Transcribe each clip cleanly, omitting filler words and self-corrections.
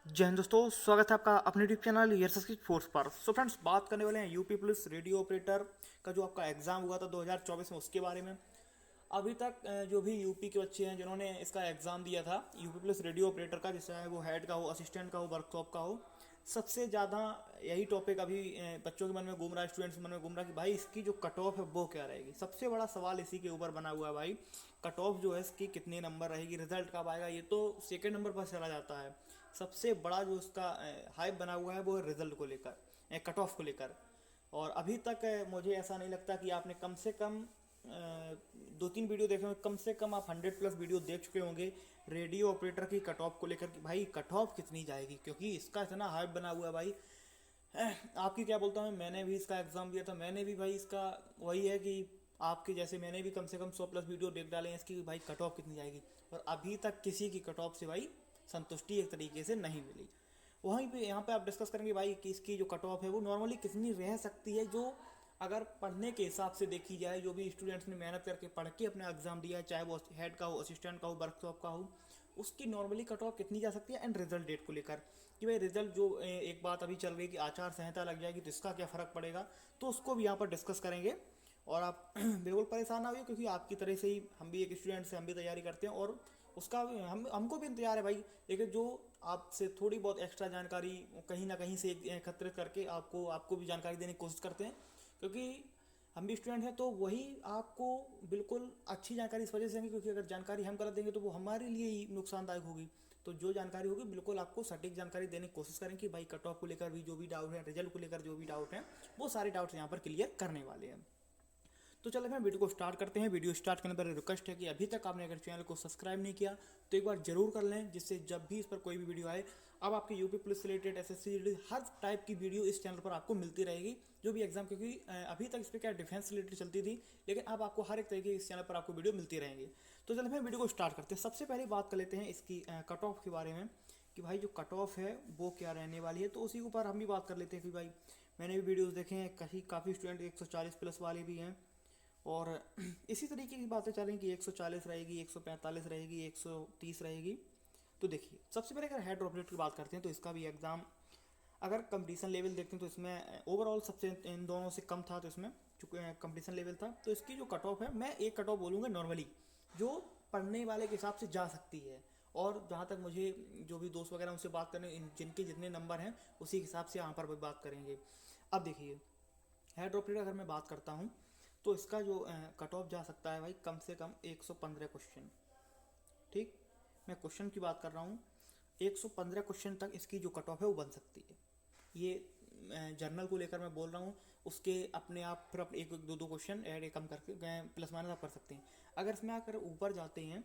जय हिंद दोस्तों, स्वागत है आपका अपने यूट्यूब चैनल ईयर्स की फोर्स पर। सो फ्रेंड्स, बात करने वाले हैं यूपी पुलिस रेडियो ऑपरेटर का जो आपका एग्ज़ाम हुआ था 2024 में, उसके बारे में। अभी तक जो भी यूपी के बच्चे हैं जिन्होंने इसका एग्ज़ाम दिया था यूपी पुलिस रेडियो ऑपरेटर का, जैसे वो हेड का हो, असिस्टेंट का हो, वर्कशॉप का हो, सबसे ज़्यादा यही टॉपिक अभी बच्चों के मन में घूम रहा है, स्टूडेंट्स के मन में घूम रहा है कि भाई इसकी जो कट ऑफ है वो क्या रहेगी। सबसे बड़ा सवाल इसी के ऊपर बना हुआ है भाई, कट ऑफ जो है इसकी कितने नंबर रहेगी, रिजल्ट कब आएगा। ये तो सेकेंड नंबर पर चला जाता है। सबसे बड़ा जो उसका हाइप बना हुआ है वो है रिजल्ट को लेकर, कट ऑफ को लेकर। और अभी तक मुझे ऐसा नहीं लगता कि आपने कम से कम दो तीन वीडियो देखे होंगे, कम से कम आप 100+ वीडियो देख चुके होंगे रेडियो ऑपरेटर की कट ऑफ को लेकर कि भाई कट ऑफ कितनी जाएगी, क्योंकि इसका इतना हाइप बना हुआ है भाई। आपकी क्या बोलता हूँ, मैंने भी इसका एग्ज़ाम दिया था, मैंने भी भाई इसका वही है कि आपके जैसे मैंने भी कम से कम 100+ वीडियो देख डाले हैं इसकी कि भाई कट ऑफ कितनी जाएगी। और अभी तक किसी की कट ऑफ से भाई संतुष्टि एक तरीके से नहीं मिली। वहीं पे यहाँ पे आप डिस्कस करेंगे भाई कि इसकी जो कट ऑफ है वो नॉर्मली कितनी रह सकती है, जो अगर पढ़ने के हिसाब से देखी जाए, जो भी स्टूडेंट्स ने मेहनत करके पढ़ के अपना एग्जाम दिया है, चाहे वो हेड का हो, असिस्टेंट का हो, वर्कशॉप का हो, उसकी नॉर्मली कट ऑफ कितनी जा सकती है। एंड रिजल्ट डेट को लेकर कि भाई रिजल्ट जो एक बात अभी चल रही है कि आचार संहिता लग जाएगी तो इसका क्या फ़र्क पड़ेगा, तो उसको भी यहाँ पर डिस्कस करेंगे। और आप बिल्कुल परेशान ना होइए, क्योंकि आपकी तरह से ही हम भी एक स्टूडेंट से हम भी तैयारी करते हैं, और उसका हमको भी इंतजार है भाई। लेकिन जो आपसे थोड़ी बहुत एक्स्ट्रा जानकारी कहीं ना कहीं से एकत्रित करके आपको आपको भी जानकारी देने की कोशिश करते हैं, क्योंकि हम भी स्टूडेंट हैं, तो वही आपको बिल्कुल अच्छी जानकारी इस वजह से देंगे क्योंकि अगर जानकारी हम गलत देंगे तो वो हमारे लिए ही नुकसानदायक होगी। तो जो जानकारी होगी बिल्कुल आपको सटीक जानकारी देने की कोशिश करें कि भाई कट ऑफ को लेकर भी जो भी डाउट है, रिजल्ट को लेकर जो भी डाउट है, वो सारे डाउट्स यहाँ पर क्लियर करने वाले हैं। तो चलो मैं वीडियो को स्टार्ट करते हैं। वीडियो स्टार्ट करने पर रिक्वेस्ट है कि अभी तक आपने अगर चैनल को सब्सक्राइब नहीं किया तो एक बार जरूर कर लें, जिससे जब भी इस पर कोई भी वीडियो आए, अब आपके UP police related, SSC related हर टाइप की वीडियो इस चैनल पर आपको मिलती रहेगी। जो भी एग्जाम, क्योंकि अभी तक इस पर क्या डिफेंस रिलेटेड चलती थी, लेकिन अब आपको हर एक तरीके इस चैनल पर आपको वीडियो मिलती रहेंगी। तो चलो मैं वीडियो को स्टार्ट करते हैं। सबसे पहले बात कर लेते हैं इसकी कट ऑफ के बारे में कि भाई जो कट ऑफ है वो क्या रहने वाली है। तो उसी के ऊपर हम भी बात कर लेते हैं कि भाई मैंने भी वीडियोस देखे हैं, काफ़ी स्टूडेंट 140+ वाले भी हैं, और इसी तरीके की बातें चल रही कि 140 रहेगी, 145 रहेगी, 130 रहेगी। तो देखिए, सबसे पहले अगर हेड ऑपरेटर की बात करते हैं तो इसका भी एग्ज़ाम अगर कंपटीशन लेवल देखते हैं तो इसमें ओवरऑल सबसे इन दोनों से कम था, तो इसमें चूँकि कंपटीशन लेवल था तो इसकी जो कट ऑफ है, मैं एक कट ऑफ बोलूँगा नॉर्मली, जो पढ़ने वाले के हिसाब से जा सकती है। और जहाँ तक मुझे जो भी दोस्त वगैरह उनसे बात करने, जिनके जितने नंबर हैं उसी हिसाब से यहाँ पर भी बात करेंगे। अब देखिए, हेड ऑपरेटर अगर मैं बात करता हूँ तो इसका जो कट ऑफ जा सकता है भाई कम से कम 115 क्वेश्चन। ठीक, मैं क्वेश्चन की बात कर रहा हूँ, 115 क्वेश्चन तक इसकी जो कट ऑफ है वो बन सकती है। ये जर्नल को लेकर मैं बोल रहा हूँ, उसके अपने आप फिर अपने एक एक दो दो क्वेश्चन ऐड कम करके प्लस माइनस आप कर सकते हैं। अगर इसमें आकर ऊपर जाते हैं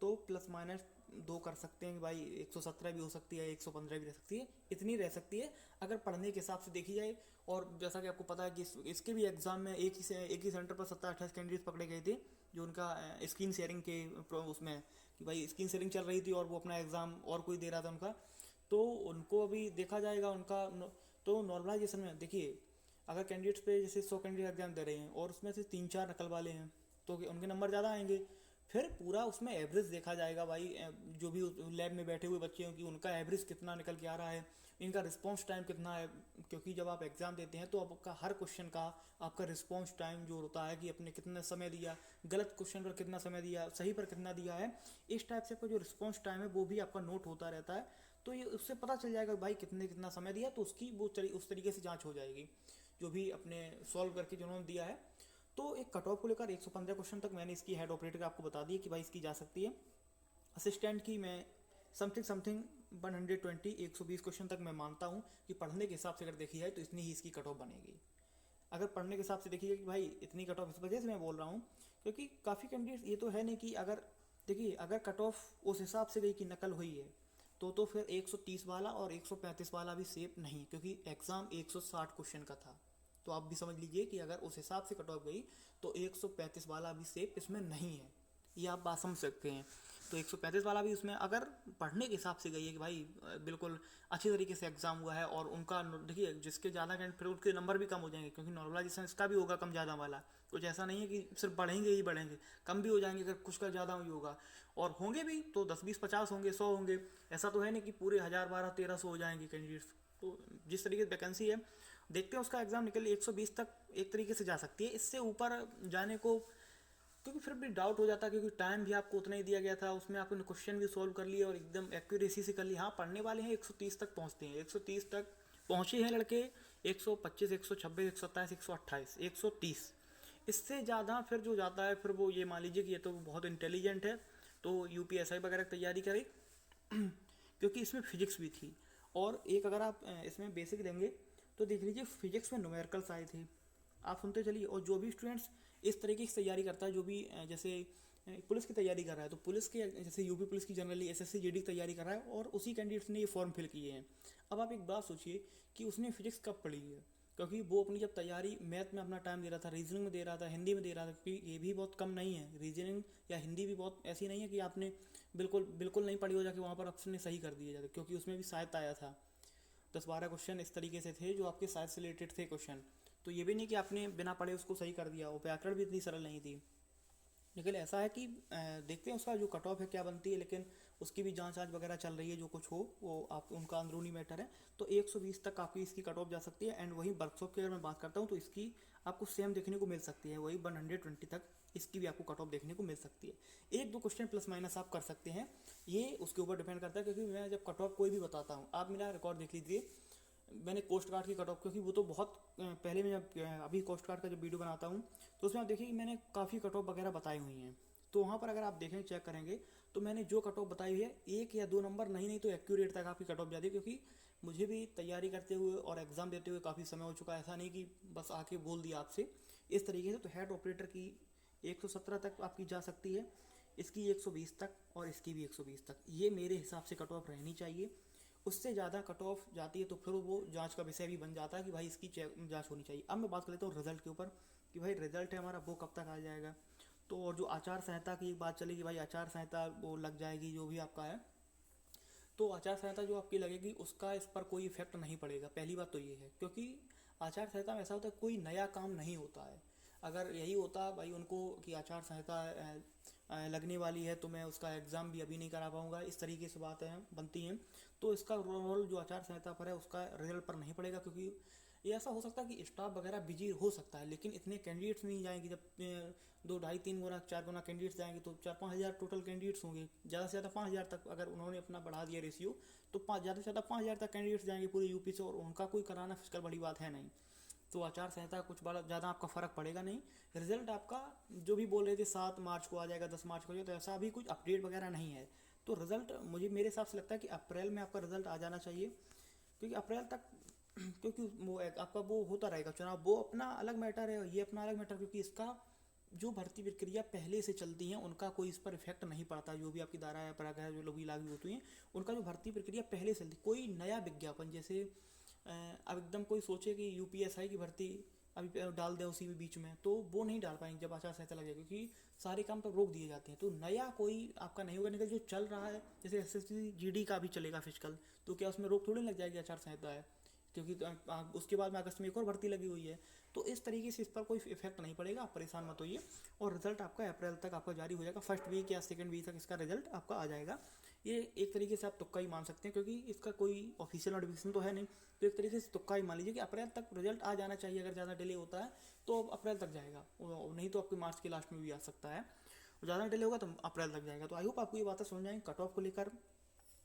तो प्लस माइनस दो कर सकते हैं कि भाई 117 भी हो सकती है, 115 भी रह सकती है, इतनी रह सकती है अगर पढ़ने के हिसाब से देखी जाए। और जैसा कि आपको पता है कि इसके भी एग्ज़ाम में एक ही सेंटर पर 27-28 कैंडिडेट पकड़े गए थे, जो उनका स्क्रीन शेयरिंग के उसमें कि भाई स्क्रीन शेयरिंग चल रही थी और वो अपना एग्ज़ाम और कोई दे रहा था उनका, तो उनको अभी देखा जाएगा उनका। तो नॉर्मलाइजेशन में देखिए, अगर कैंडिडेट्स पे जैसे 100 कैंडिडेट एग्जाम दे रहे हैं और उसमें से 3-4 नकल वाले हैं तो उनके नंबर ज़्यादा आएंगे। फिर पूरा उसमें एवरेज देखा जाएगा भाई, जो भी लैब में बैठे हुए बच्चे हैं कि उनका एवरेज कितना निकल के आ रहा है, इनका रिस्पॉन्स टाइम कितना है। क्योंकि जब आप एग्ज़ाम देते हैं तो आपका हर क्वेश्चन का आपका रिस्पॉन्स टाइम जो होता है कि अपने कितना समय दिया, गलत क्वेश्चन पर कितना समय दिया, सही पर कितना दिया है, इस टाइप से आपका जो रिस्पॉन्स टाइम है वो भी आपका नोट होता रहता है। तो ये उससे पता चल जाएगा भाई कितने कितना समय दिया, तो उसकी वो उस तरीके से जांच हो जाएगी जो भी अपने सॉल्व करके जिन्होंने दिया है। तो एक कट ऑफ को लेकर 115 क्वेश्चन तक मैंने इसकी हेड ऑपरेटर का आपको बता दी कि भाई इसकी जा सकती है। असिस्टेंट की मैं समथिंग 120 क्वेश्चन तक मैं मानता हूँ कि पढ़ने के हिसाब से अगर देखी जाए तो इतनी ही इसकी कट ऑफ बनेगी। अगर पढ़ने के हिसाब से देखिए कि भाई इतनी कट ऑफ, इस वजह से मैं बोल रहा हूँ क्योंकि काफ़ी कैंडिडेट्स ये तो है नहीं कि अगर देखिए अगर कट ऑफ उस हिसाब से गई कि नकल हुई है तो फिर 130 वाला और 135 वाला भी सेफ नहीं, क्योंकि एग्ज़ाम 160 क्वेश्चन का था। तो आप भी समझ लीजिए कि अगर उस हिसाब से कट ऑफ गई तो 135 वाला भी सेफ इसमें नहीं है। ये आप बात समझ सकते हैं। तो 135 वाला भी उसमें अगर पढ़ने के हिसाब से गई है कि भाई बिल्कुल अच्छी तरीके से एग्जाम हुआ है, और उनका देखिए जिसके ज़्यादा कैंडिडेट फिर उसके नंबर भी कम हो जाएंगे, क्योंकि नॉर्मलाइजेशन इसका भी होगा कम ज़्यादा वाला। कुछ ऐसा नहीं है कि सिर्फ बढ़ेंगे ही बढ़ेंगे, कम भी हो जाएंगे अगर कुछ का ज़्यादा ही होगा, और होंगे भी तो 10 20 50 होंगे, 100 होंगे। ऐसा तो है नहीं कि पूरे 1000 12 1300 हो जाएंगे कैंडिडेट्स। तो जिस तरीके से वैकेंसी है, देखते हैं उसका एग्ज़ाम निकल 120 तक एक तरीके से जा सकती है। इससे ऊपर जाने को क्योंकि फिर भी डाउट हो जाता है, क्योंकि टाइम भी आपको उतना ही दिया गया था, उसमें आपने क्वेश्चन भी सॉल्व कर लिए और एकदम एक्यूरेसी से कर लिया। हाँ, पढ़ने वाले हैं 130 तक पहुँचते हैं, 130 तक पहुँचे हैं लड़के, 125 126 127 128 130। इससे ज़्यादा फिर जो जाता है फिर वो ये मान लीजिए कि ये तो बहुत इंटेलिजेंट है, तो यूपीएसआई वगैरह की तैयारी करे क्योंकि इसमें फिजिक्स भी थी। और एक अगर आप इसमें बेसिक देंगे तो देख लीजिए फिजिक्स में न्यूमेरिकल्स आए थे, आप सुनते चलिए। और जो भी स्टूडेंट्स इस तरीके की तैयारी करता है, जो भी जैसे पुलिस की तैयारी कर रहा है, तो पुलिस के जैसे यूपी पुलिस की जनरली एसएससी जीडी की तैयारी कर रहा है, और उसी कैंडिडेट्स ने ये फॉर्म फिल किए हैं। अब आप एक बात सोचिए कि उसने फिजिक्स कब पढ़ी है, क्योंकि वो अपनी जब तैयारी मैथ में अपना टाइम दे रहा था, रीजनिंग में दे रहा था, हिंदी में दे रहा था, क्योंकि ये भी बहुत कम नहीं है, रीजनिंग या हिंदी भी बहुत ऐसी नहीं है कि आपने बिल्कुल बिल्कुल नहीं पढ़ी हो जाके वहाँ पर ऑप्शन ने सही कर दिए जाते, क्योंकि उसमें भी शायद आया था 10 12 क्वेश्चन इस तरीके से थे जो आपके साइंस से रिलेटेड थे क्वेश्चन। तो ये भी नहीं कि आपने बिना पढ़े उसको सही कर दिया, वो व्याकरण भी इतनी सरल नहीं थी। लेकिन ऐसा है कि देखते हैं उसका जो कट ऑफ है क्या बनती है, लेकिन उसकी भी जांच आज वगैरह चल रही है, जो कुछ हो वो आप उनका अंदरूनी मैटर है। तो 120 तक आपकी इसकी कट ऑफ जा सकती है। एंड वही वर्कशॉप की अगर मैं बात करता हूँ तो इसकी आपको सेम देखने को मिल सकती है, वही 120 तक इसकी भी आपको कट ऑफ देखने को मिल सकती है। एक दो क्वेश्चन प्लस माइनस आप कर सकते हैं, ये उसके ऊपर डिपेंड करता है, क्योंकि मैं जब कट ऑफ कोई भी बताता हूँ, आप मेरा रिकॉर्ड देख लीजिए, मैंने कोस्ट गार्ड की कट ऑफ, क्योंकि वो तो बहुत पहले मैं जब अभी कोस्ट गार्ड का जब वीडियो बनाता हूँ तो उसमें आप देखिए कि मैंने काफ़ी कट ऑफ वगैरह बताई हुई हैं। तो वहाँ पर अगर आप देखें चेक करेंगे तो मैंने जो कट ऑफ बताई हुई है 1 या 2 नंबर नहीं तो एक्यूरेट तक आपकी कट ऑफ जाती है, क्योंकि मुझे भी तैयारी करते हुए और एग्ज़ाम देते हुए काफ़ी समय हो चुका है। ऐसा नहीं कि बस आके बोल दिया आपसे इस तरीके से। तो हेड ऑपरेटर की 117 तक आपकी जा सकती है, इसकी 120 तक, और इसकी भी 120 तक। ये मेरे हिसाब से कट ऑफ रहनी चाहिए। उससे ज़्यादा कट ऑफ जाती है तो फिर वो जांच का विषय भी बन जाता है कि भाई इसकी जांच होनी चाहिए। अब मैं बात कर लेता हूँ रिजल्ट के ऊपर कि भाई रिजल्ट है हमारा वो कब तक आ जाएगा। तो और जो आचार संहिता की बात चली कि भाई आचार संहिता वो लग जाएगी जो भी आपका है, तो आचार संहिता जो आपकी लगेगी उसका इस पर कोई इफेक्ट नहीं पड़ेगा। पहली बात तो ये है, क्योंकि आचार संहिता में ऐसा होता है कोई नया काम नहीं होता है। अगर यही होता भाई उनको कि आचार संहिता लगने वाली है तो मैं उसका एग्ज़ाम भी अभी नहीं करा पाऊंगा, इस तरीके से बातें बनती हैं, तो इसका रोल जो आचार संहिता पर है उसका रिजल्ट पर नहीं पड़ेगा। क्योंकि ये ऐसा हो सकता है कि स्टाफ वगैरह बिजी हो सकता है, लेकिन इतने कैंडिडेट्स नहीं जाएंगे। जब 2 2.5 3 गुना 4 गुना कैंडिडेट्स जाएंगे तो 4 5 हज़ार टोटल कैंडिडेट्स होंगे, ज़्यादा से ज़्यादा 5 हज़ार तक अगर उन्होंने अपना बढ़ा दिया रेशियो, तो ज़्यादा से ज़्यादा 5 हज़ार तक कैंडिडेट्स जाएंगे पूरे यूपी से, और उनका कोई कराना फिजिकल बड़ी बात है नहीं। तो आचार संहिता कुछ बड़ा ज़्यादा आपका फ़र्क पड़ेगा नहीं। रिजल्ट आपका जो भी बोल रहे थे 7 मार्च को आ जाएगा, 10 मार्च को आ जाएगा, तो ऐसा अभी कुछ अपडेट वगैरह नहीं है। तो रिजल्ट मुझे मेरे हिसाब से लगता है कि अप्रैल में आपका रिजल्ट आ जाना चाहिए, क्योंकि अप्रैल तक क्योंकि वो आपका वो होता रहेगा चुनाव, वो अपना अलग मैटर है, ये अपना अलग मैटर, क्योंकि इसका जो भर्ती प्रक्रिया पहले से चलती हैं उनका कोई इस पर इफेक्ट नहीं पड़ता। जो भी आपकी धारा है पराग है जो लोग भी लागू होती हैं, उनका जो भर्ती प्रक्रिया पहले से चलती, कोई नया विज्ञापन जैसे अब एकदम कोई सोचे कि यूपीएसआई की भर्ती अभी डाल दें उसी में बीच में, तो वो नहीं डाल पाएंगे जब आचार संहिता लगेगा, क्योंकि सारे काम पर रोक दिए जाते हैं। तो नया कोई आपका नहीं होगा, निकल जो चल रहा है जैसे एसएससी जीडी का भी चलेगा फिजिकल, तो क्या उसमें रोक थोड़ी लग जाएगी, आचार संहिता है, क्योंकि उसके बाद में अगस्त में एक और भर्ती लगी हुई है। तो इस तरीके से इस पर कोई इफेक्ट नहीं पड़ेगा, आप परेशान मत होइए। और रिजल्ट आपका अप्रैल तक आपका जारी हो जाएगा, फर्स्ट वीक या सेकंड वीक तक इसका रिजल्ट आपका आ जाएगा। ये एक तरीके से आप तुक्का ही मान सकते हैं, क्योंकि इसका कोई ऑफिशियल नोटिफिकेशन तो है नहीं, तो एक तरीके से तुक्का ही मान लीजिए कि अप्रैल तक रिजल्ट आ जाना चाहिए। अगर ज़्यादा डिले होता है तो अप्रैल तक जाएगा, नहीं तो आपके मार्च के लास्ट में भी आ सकता है। ज़्यादा डिले होगा तो अप्रैल तक जाएगा। तो आई होप आपको ये बातें समझ आएंगी। कट ऑफ को लेकर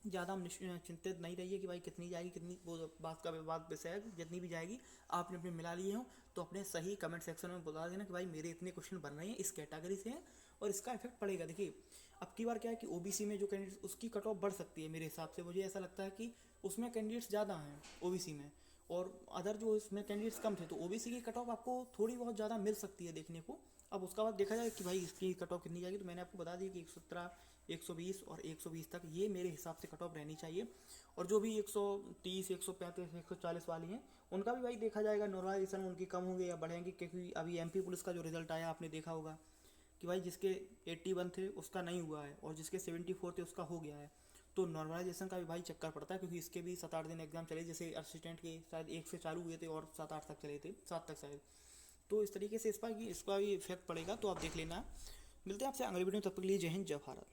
ज़्यादा हम चिंतित नहीं रहिए कि भाई कितनी जाएगी, कितनी वो बात का विवाद विषय है। जितनी भी जाएगी आपने अपने मिला लिए हो तो अपने सही कमेंट सेक्शन में बता देना कि भाई मेरे इतने क्वेश्चन बन रहे हैं इस कैटेगरी से हैं और इसका इफेक्ट पड़ेगा। देखिए अब की बार क्या है कि ओबीसी में जो कैंडिडेट्स उसकी कट ऑफ बढ़ सकती है मेरे हिसाब से, मुझे ऐसा लगता है कि उसमें कैंडिडेट्स ज़्यादा हैं ओबीसी में, और अदर जो इसमें कैंडिडेट्स कम थे, तो ओबीसी की कट ऑफ आपको थोड़ी बहुत ज़्यादा मिल सकती है देखने को। अब उसका बाद देखा जाए कि भाई इसकी कट ऑफ कितनी जाएगी। तो मैंने आपको बता दिया कि 117 120 और 120 तक ये मेरे हिसाब से कट ऑफ रहनी चाहिए। और जो भी 130 135 140 वाली हैं उनका भी भाई देखा जाएगा, नॉर्मलाइजेशन उनकी कम होंगे या बढ़ेंगी, क्योंकि अभी एमपी पुलिस का जो रिजल्ट आया आपने देखा होगा कि भाई जिसके 81 थे उसका नहीं हुआ है और जिसके 74 थे उसका हो गया है। तो नॉर्मलाइजेशन का भी भाई चक्कर पड़ता है, क्योंकि इसके भी 7-8 दिन एग्जाम चले, जैसे असिस्टेंट के शायद 1 से चालू हुए थे और 7-8 तक चले थे, 7 तक शायद। तो इस तरीके से इसका भी इफेक्ट पड़ेगा, तो आप देख लेना। मिलते हैं आपसे अगले वीडियो में, तब तक के लिए जय हिंद जय भारत।